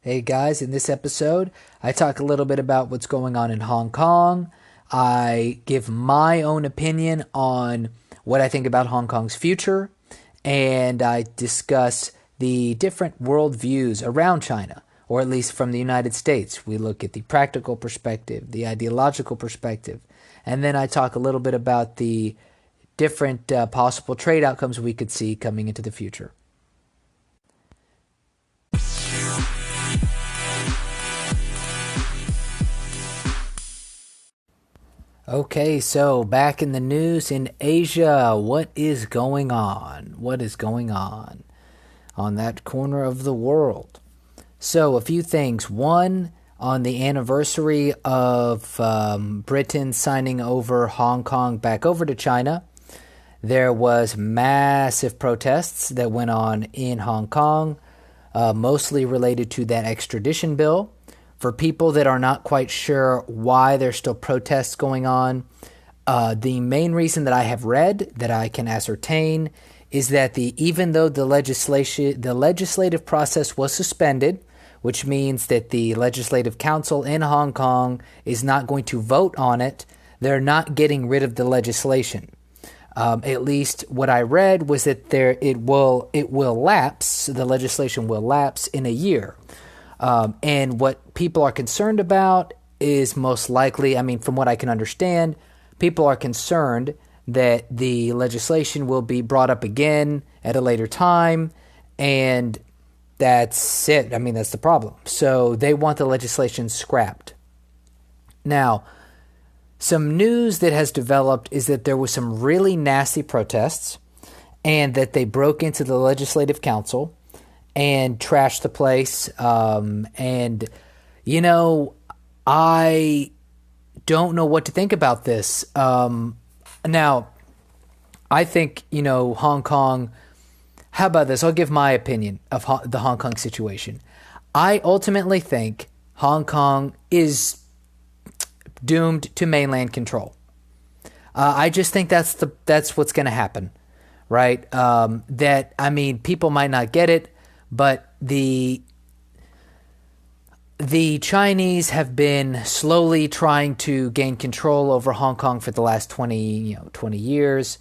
Hey guys, in this episode, I talk a little bit about what's going on in Hong Kong. I give my own opinion on what I think about Hong Kong's future, and I discuss the different worldviews around China, or at least from the United States. We look at the practical perspective, the ideological perspective, and then I talk a little bit about the different possible trade outcomes we could see coming into the future. Okay, so back in the news in Asia, what is going on? What is going on that corner of the world? So, a few things. One, on the anniversary of Britain signing over Hong Kong back over to China, there was massive protests that went on in Hong Kong, mostly related to that extradition bill. For people that are not quite sure why there's still protests going on, the main reason that I have read that I can ascertain is that even though the legislative process was suspended, which means that the Legislative Council in Hong Kong is not going to vote on it, they're not getting rid of the legislation. At least what I read was that it will lapse. The legislation will lapse in a year. And what people are concerned about is most likely, from what I can understand, people are concerned that the legislation will be brought up again at a later time, and that's it. That's the problem. So they want the legislation scrapped. Now, some news that has developed is that there was some really nasty protests and that they broke into the Legislative Council and trash the place. I don't know what to think about this. Now, I think, Hong Kong, how about this? I'll give my opinion of the Hong Kong situation. I ultimately think Hong Kong is doomed to mainland control. I just think that's what's going to happen, right? People might not get it, but the Chinese have been slowly trying to gain control over Hong Kong for the last 20 years.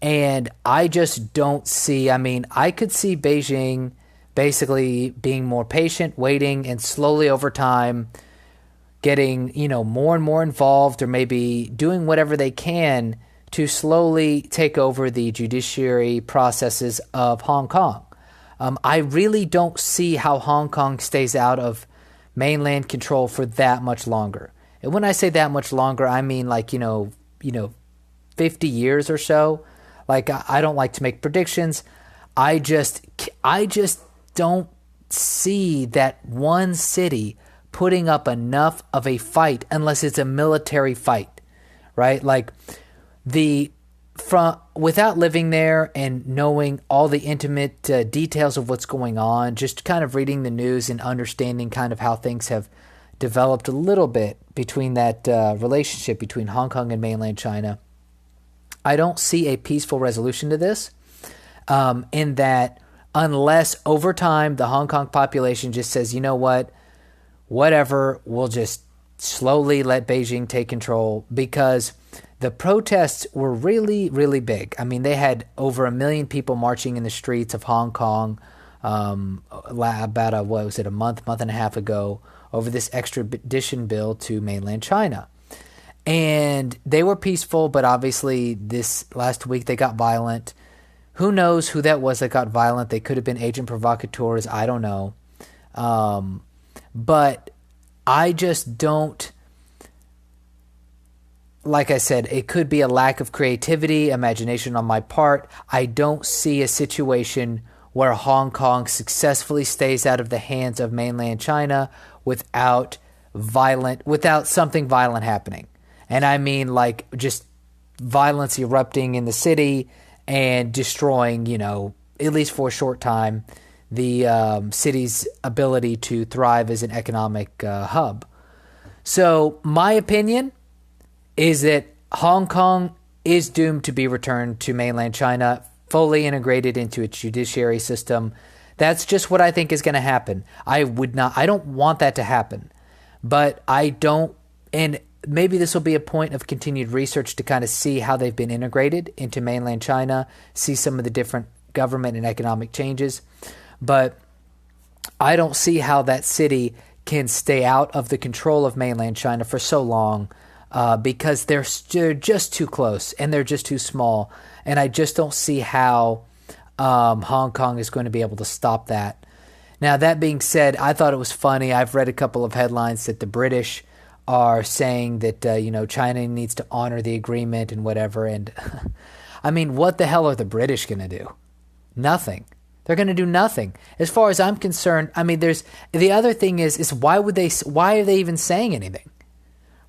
And I just don't see, I could see Beijing basically being more patient, waiting, and slowly over time getting, more and more involved, or maybe doing whatever they can to slowly take over the judiciary processes of Hong Kong. I really don't see how Hong Kong stays out of mainland control for that much longer. And when I say that much longer, I mean 50 years or so. I don't like to make predictions. I just don't see that one city putting up enough of a fight unless it's a military fight, right? Without living there and knowing all the intimate details of what's going on, just kind of reading the news and understanding kind of how things have developed a little bit between that relationship between Hong Kong and mainland China, I don't see a peaceful resolution to this, in that unless over time the Hong Kong population just says, you know what, whatever, we'll just slowly let Beijing take control, because the protests were really, really big. They had over 1 million people marching in the streets of Hong Kong about a month and a half ago over this extradition bill to mainland China. And they were peaceful, but obviously this last week they got violent. Who knows who that was that got violent? They could have been agent provocateurs. I don't know. But I just don't... Like I said, it could be a lack of creativity, imagination on my part. I don't see a situation where Hong Kong successfully stays out of the hands of mainland China without something violent happening. And I mean just violence erupting in the city and destroying, at least for a short time, the city's ability to thrive as an economic hub. So my opinion is that Hong Kong is doomed to be returned to mainland China, fully integrated into its judiciary system. That's just what I think is going to happen. I don't want that to happen, but I don't, and maybe this will be a point of continued research to kind of see how they've been integrated into mainland China, see some of the different government and economic changes. But I don't see how that city can stay out of the control of mainland China for so long, because they're just too close and they're just too small. And I just don't see how Hong Kong is going to be able to stop that. Now, that being said, I thought it was funny. I've read a couple of headlines that the British are saying that, China needs to honor the agreement and whatever. And I mean, what the hell are the British going to do? Nothing. They're going to do nothing. As far as I'm concerned, I mean, there's the other thing is why are they even saying anything?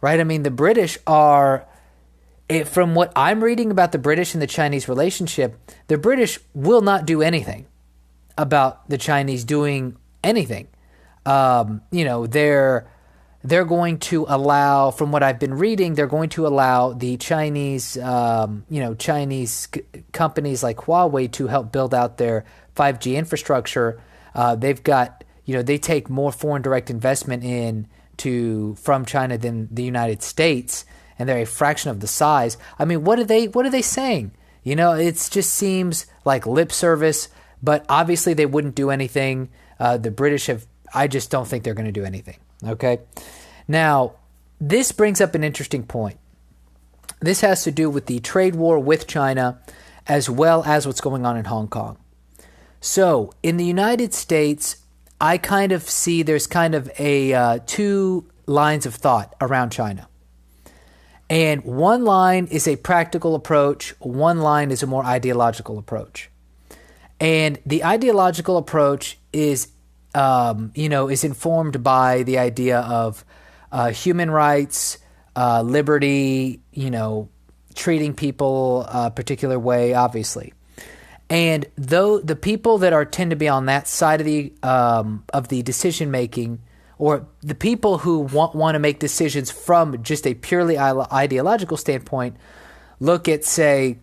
Right? I mean, the British are, from what I'm reading about the British and the Chinese relationship, the British will not do anything about the Chinese doing anything. They're going to allow, from what I've been reading, they're going to allow the Chinese, Chinese companies like Huawei to help build out their 5G infrastructure. They've got, they take more foreign direct investment from China than the United States, and they're a fraction of the size. I mean, what are they saying? It just seems like lip service, but obviously they wouldn't do anything. The British I just don't think they're going to do anything. Okay. Now, this brings up an interesting point. This has to do with the trade war with China, as well as what's going on in Hong Kong. So, in the United States, I kind of see there's kind of a two lines of thought around China. And one line is a practical approach. One line is a more ideological approach. And the ideological approach is informed by the idea of human rights, liberty, treating people a particular way, obviously. And though the people that tend to be on that side of the decision making, or the people who want to make decisions from just a purely ideological standpoint, look at, say,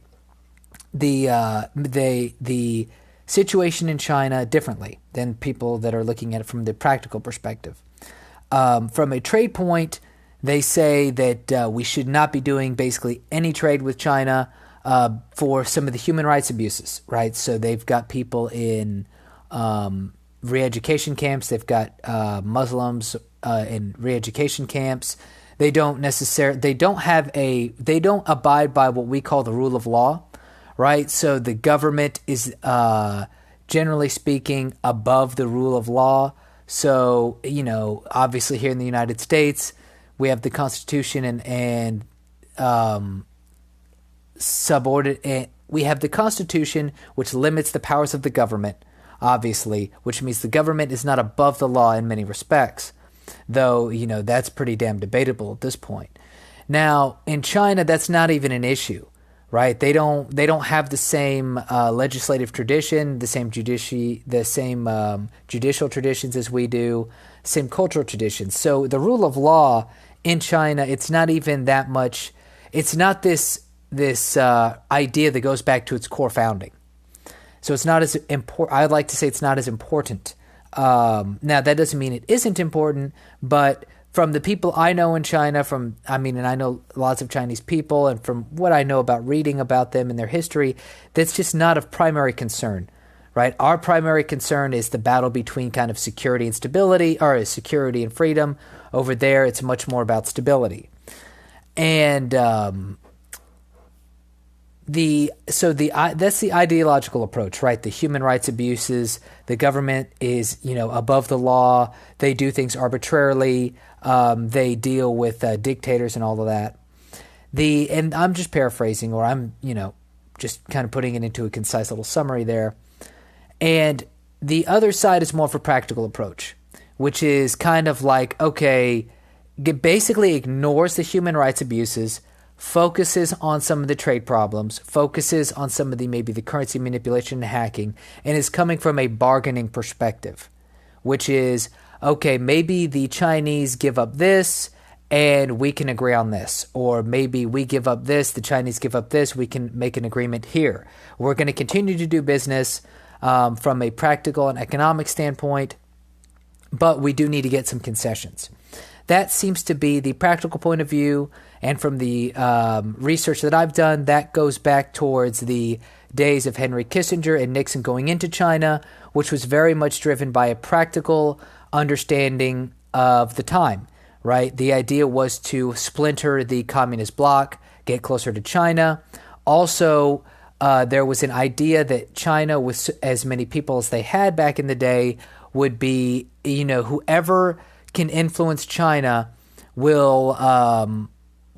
the situation in China differently than people that are looking at it from the practical perspective. From a trade point, they say that we should not be doing basically any trade with China for some of the human rights abuses, right? So they've got people in re-education camps. They've got Muslims in re-education camps. They don't abide by what we call the rule of law, right? So the government is, generally speaking, above the rule of law. So, obviously here in the United States, we have the Constitution and we have the Constitution, which limits the powers of the government, obviously, which means the government is not above the law in many respects, though, that's pretty damn debatable at this point. Now, in China, that's not even an issue. Right? They don't have the same legislative tradition, the same judicial traditions as we do, same cultural traditions. So the rule of law in China, it's not even that much. It's not this idea that goes back to its core founding. So it's not as important. I'd like to say it's not as important. Now that doesn't mean it isn't important, but from the people I know in China, and I know lots of Chinese people, and from what I know about reading about them and their history, that's just not of primary concern, right? Our primary concern is the battle between kind of security and stability, or security and freedom. Over there, it's much more about stability. And that's the ideological approach, right? The human rights abuses, the government is, above the law. They do things arbitrarily. They deal with dictators and all of that. And I'm just paraphrasing, or I'm, just kind of putting it into a concise little summary there. And the other side is more of a practical approach, which is kind of like, okay, basically ignores the human rights abuses, focuses on some of the trade problems, focuses on some of maybe the currency manipulation and hacking, and is coming from a bargaining perspective, which is, okay, maybe the Chinese give up this and we can agree on this. Or maybe we give up this, the Chinese give up this, we can make an agreement here. We're going to continue to do business. from a practical and economic standpoint, but we do need to get some concessions. That seems to be the practical point of view, and from the research that I've done, that goes back towards the days of Henry Kissinger and Nixon going into China, which was very much driven by a practical understanding of the time, right? The idea was to splinter the communist bloc, get closer to China. Also, there was an idea that China, with as many people as they had back in the day, would be, whoever can influence China will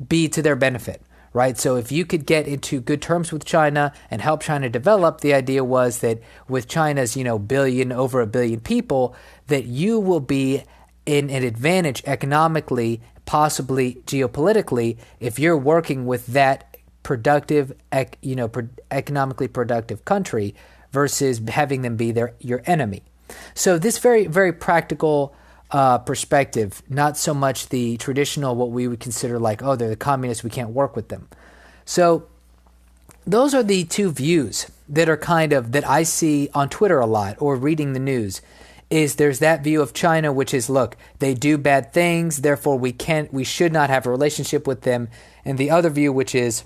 be to their benefit, right? So if you could get into good terms with China and help China develop, the idea was that with China's, over a billion people, that you will be in an advantage economically, possibly geopolitically, if you're working with that productive, economically productive country versus having them be your enemy. So this very, very practical perspective, not so much the traditional, what we would consider like, oh, they're the communists, we can't work with them. So those are the two views that are that I see on Twitter a lot or reading the news. Is there's that view of China, which is, look, they do bad things, therefore we should not have a relationship with them. And the other view, which is,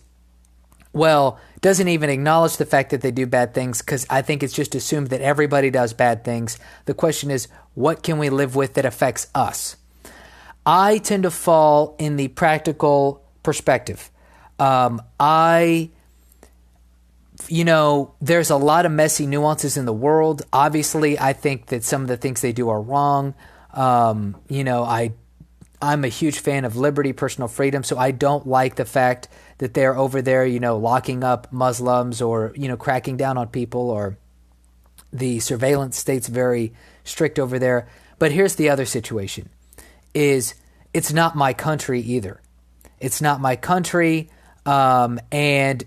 well, doesn't even acknowledge the fact that they do bad things, because I think it's just assumed that everybody does bad things. The question is, what can we live with that affects us? I tend to fall in the practical perspective. There's a lot of messy nuances in the world. Obviously, I think that some of the things they do are wrong. I'm a huge fan of liberty, personal freedom, so I don't like the fact that they're over there, locking up Muslims or, cracking down on people, or the surveillance state's very strict over there. But here's the other situation, is it's not my country either. It's not my country, and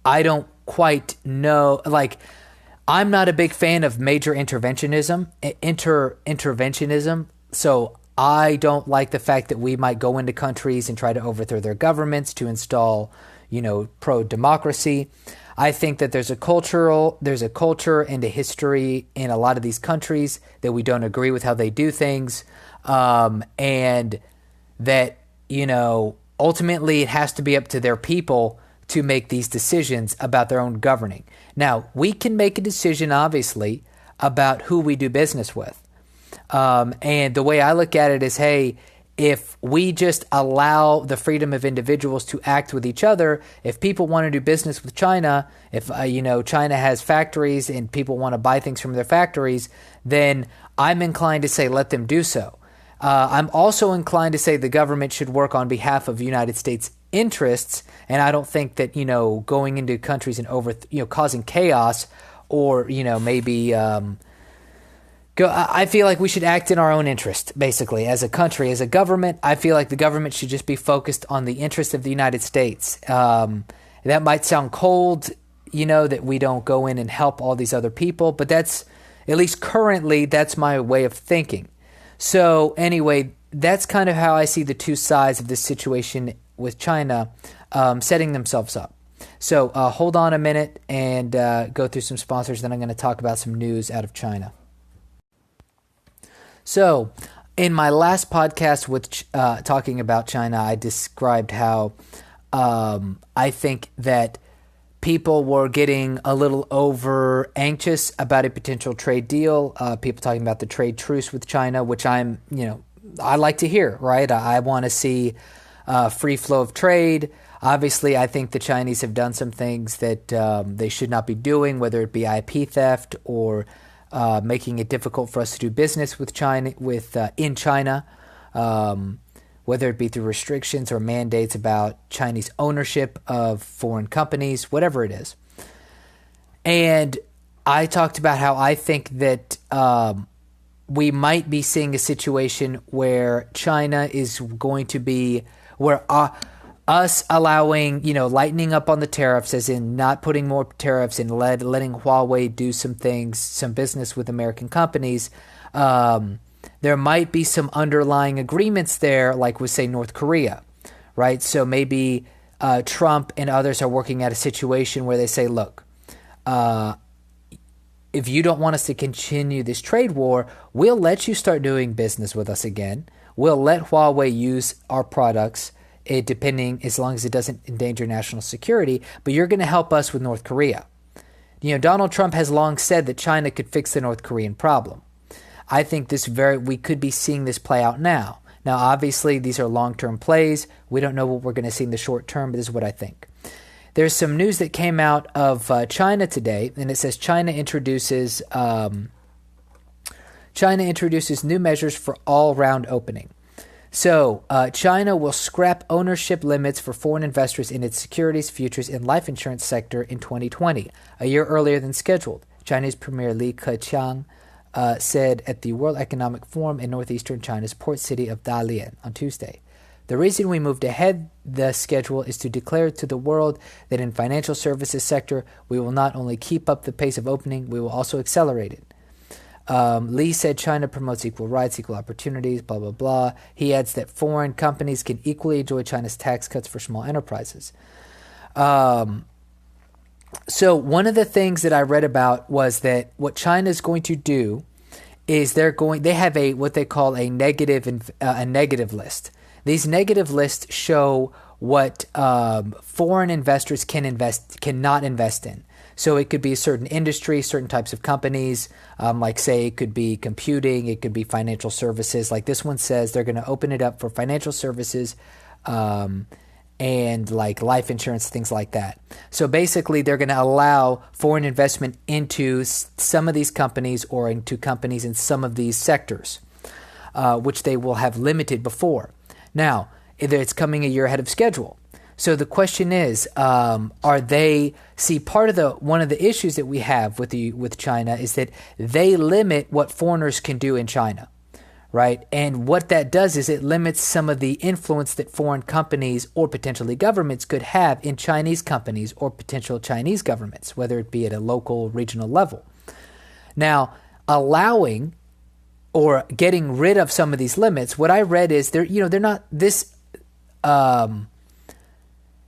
I don't quite know, I'm not a big fan of major interventionism, so I don't like the fact that we might go into countries and try to overthrow their governments to install, pro-democracy. I think that there's a culture and a history in a lot of these countries that we don't agree with how they do things, and that, ultimately it has to be up to their people to make these decisions about their own governing. Now, we can make a decision, obviously, about who we do business with. And the way I look at it is, hey, if we just allow the freedom of individuals to act with each other, if people want to do business with China, if, China has factories and people want to buy things from their factories, then I'm inclined to say let them do so. I'm also inclined to say the government should work on behalf of the United States interests, and I don't think that, going into countries and causing chaos or, maybe I feel like we should act in our own interest, basically, as a country, as a government. I feel like the government should just be focused on the interest of the United States. That might sound cold, that we don't go in and help all these other people, but that's, at least currently, that's my way of thinking. So anyway, that's kind of how I see the two sides of this situation with China setting themselves up. So hold on a minute and go through some sponsors, then I'm going to talk about some news out of China. So in my last podcast with talking about China, I described how I think that people were getting a little over anxious about a potential trade deal. People talking about the trade truce with China, which I like to hear, right? I want to see free flow of trade. Obviously, I think the Chinese have done some things that they should not be doing, whether it be IP theft or making it difficult for us to do business with China, in China, whether it be through restrictions or mandates about Chinese ownership of foreign companies, whatever it is. And I talked about how I think that we might be seeing a situation where China is going to be, where us allowing, lightening up on the tariffs, as in not putting more tariffs and letting Huawei do some things, some business with American companies. There might be some underlying agreements there, like with, say, North Korea, right? So maybe Trump and others are working at a situation where they say, look, if you don't want us to continue this trade war, we'll let you start doing business with us again. We'll let Huawei use our products, depending, as long as it doesn't endanger national security, but you're going to help us with North Korea. Donald Trump has long said that China could fix the North Korean problem. I think we could be seeing this play out now. Now, obviously, these are long-term plays. We don't know what we're going to see in the short term, but this is what I think. There's some news that came out of China today, and it says China introduces new measures for all-round opening. So China will scrap ownership limits for foreign investors in its securities, futures, and life insurance sector in 2020, a year earlier than scheduled. Chinese Premier Li Keqiang said at the World Economic Forum in northeastern China's port city of Dalian on Tuesday. The reason we moved ahead the schedule is to declare to the world that in financial services sector, we will not only keep up the pace of opening, we will also accelerate it. Li said China promotes equal rights, equal opportunities, blah, blah, blah. He adds that foreign companies can equally enjoy China's tax cuts for small enterprises. So one of the things that I read about was that what China is going to do is they have what they call a negative list. These negative lists show what foreign investors cannot invest in. So it could be a certain industry, certain types of companies, like say it could be computing, it could be financial services. Like this one says they're going to open it up for financial services and like life insurance, things like that. So basically they're going to allow foreign investment into some of these companies or into companies in some of these sectors, which they will have limited before. Now, it's coming a year ahead of schedule. So the question is, one of the issues that we have with China is that they limit what foreigners can do in China, right? And what that does is it limits some of the influence that foreign companies or potentially governments could have in Chinese companies or potential Chinese governments, whether it be at a local, regional level. Now, allowing or getting rid of some of these limits, what I read is they're not this.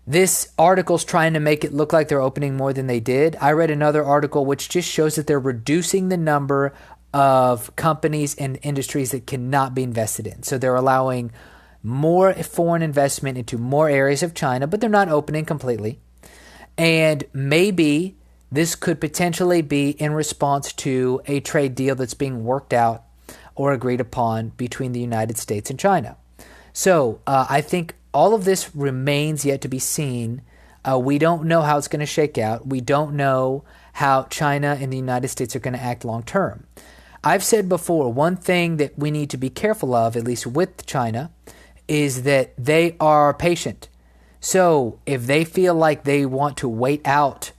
This article's trying to make it look like they're opening more than they did. I read another article which just shows that they're reducing the number of companies and industries that cannot be invested in. So they're allowing more foreign investment into more areas of China, but they're not opening completely. And maybe this could potentially be in response to a trade deal that's being worked out or agreed upon between the United States and China. So I think all of this remains yet to be seen. We don't know how it's going to shake out. We don't know how China and the United States are going to act long term. I've said before, one thing that we need to be careful of, at least with China, is that they are patient. So if they feel like they want to wait out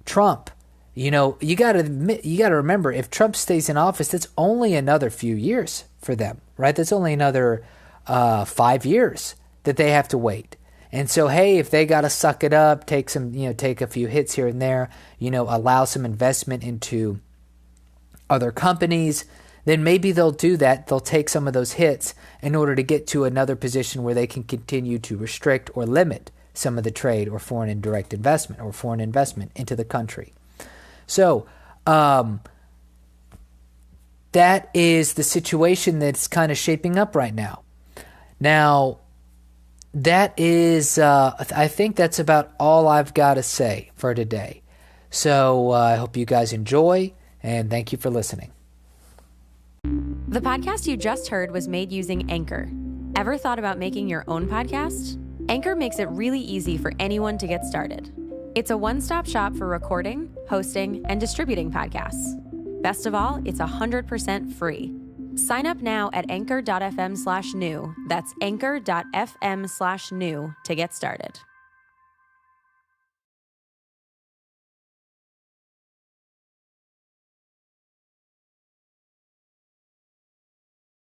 Trump, you got to remember, if Trump stays in office, that's only another few years for them, right? That's only another 5 years that they have to wait. And so, hey, if they got to suck it up, take a few hits here and there, allow some investment into other companies, then maybe they'll do that. They'll take some of those hits in order to get to another position where they can continue to restrict or limit some of the trade or foreign indirect investment or foreign investment into the country. So that is the situation that's kind of shaping up right now. Now, that is, I think that's about all I've got to say for today. So I hope you guys enjoy, and thank you for listening. The podcast you just heard was made using Anchor. Ever thought about making your own podcast? Anchor makes it really easy for anyone to get started. It's a one-stop shop for recording, hosting, and distributing podcasts. Best of all, it's 100% free. Sign up now at anchor.fm/new. That's anchor.fm/new to get started.